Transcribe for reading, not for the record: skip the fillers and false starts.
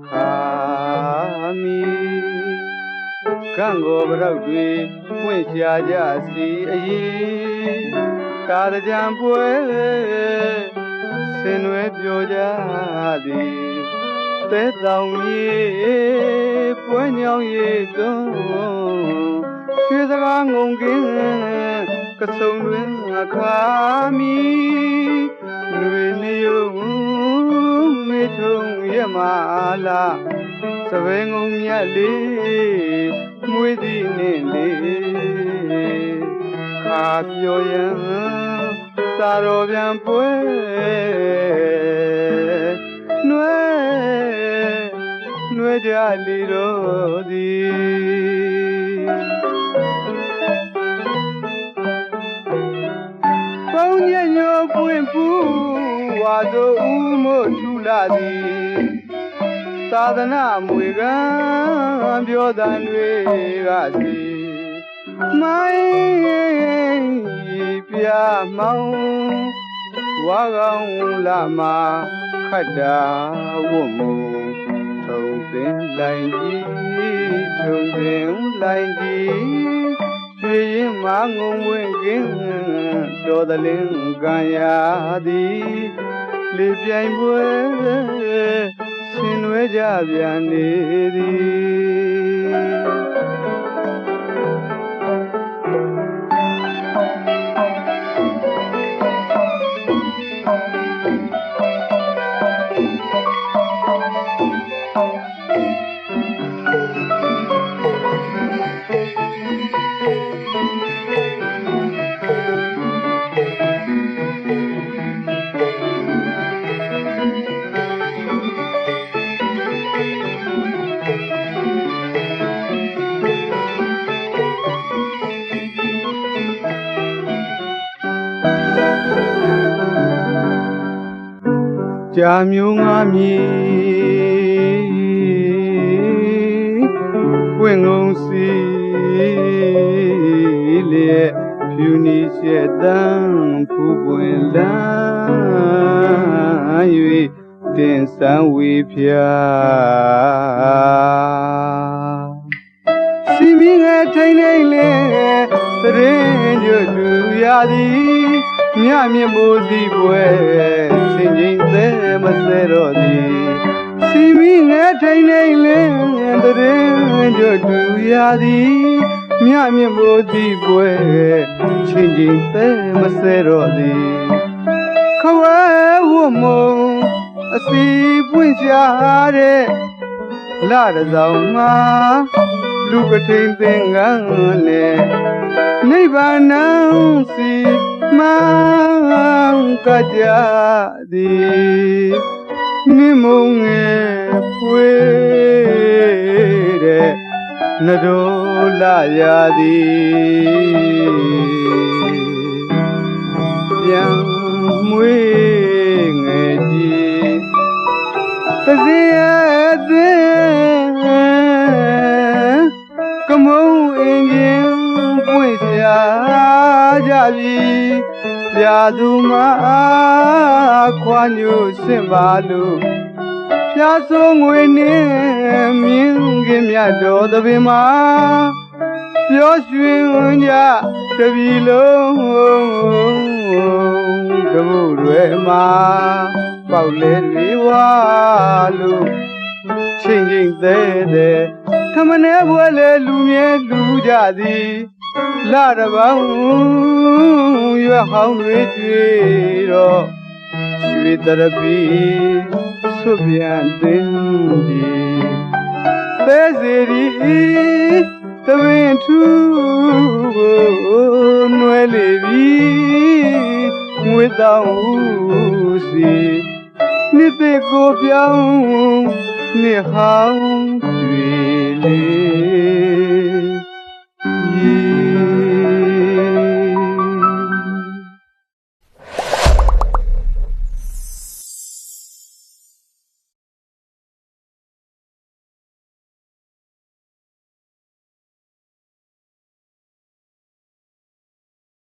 ခါမီကံကိုဘရောက်တွေပွင့်ရှာကြစီအည်ကာရကြံပွဲဆင်နွယ်ပြောကြသည်တဲတောင်ကြီးပွဲညောင်းရီသွန်းရွှေစကားငုံကင်းကစုံတွင်အခါမီຫນွေနေုံမေထုံရမလာစပယ်ငုံမြတ်လေးမွေးသည်နှင့်လေးခါပြောရန်သာတော်ပြန်ပွဲနှွေကြလီတော်သည်ပေါင်းညညိုပွင့်ပူဝါတို့ဦးမို့ထူလာသည်သာသနာမွေကံပြောတန်တွေကစီမိုင်းပြမောင်းဝါကောင်လာမှာခတ်တာဝတ်မှုထုံသင်လိုက်ကြီးထုံသင်လိုက်ကြီးရွှေရင်မငုံဝင်ကင်းတော်သလင်းကံရာသည်လေပြိုင်ပွဲဆင်နွယ်ကြပြန်နေသည်ကြာမျိုးငါမြည်ပွင့်ငုံစီလျက်ဖြူနီရှက်တန်းဖူးပွင့်လန်း၍တင်ဆန်းဝေဖျားစီမီငယ်ထိန်နေလေတရင်ကျွတ်တူရသည်မြမြင့်မိုးစီပွဲဆင်ကျင်သေးမစဲတော့သည်စီမီငယ်ထိန်နေလေတရင်ကျွတ်တူရသည်မြမြင့်မိုးစီပွဲဆင်ကျင်သေးမစဲတော့သည်ခဝဲဝမုံအစီပွင့်ရှာတဲ့လာတစောင်းမှာလူကထိန်သင်္ကန်းနဲ့နိဗ္ဗာန်စီမံကကြသည်နိမုံငယ်ပွေတဲ့နတော်လာရသည်ပြန်မွေးငယ်ကြီးသစီရဲ့သင်ကမုံအင်ကြီးပွင့်ရှာကြပြီပြာသူမခွာညိုစင်ပါလို့ဖြာဆိုငွေနဲ့မြင်းခင်မြတ်တော်သပင်မှာပြောရွှင်ကြတပြီလုံးကဘုတွေမှာပေါက်လေတွေဝါလို့ချင်းချင်းသေးသေးထမနေပွဲလေလူမြဲလူကြသည်လာတပောင်းရွက်ဟောင်းတွေတွေ့တော့ရွှေတရပီဆွပြန်သိသည်သဲစီရီသပင်ထူကိုနွယ်လေပြီငွေတောင်ဦးစီနှစ်သိကိုပြောင်းနှစ်ဟောင်း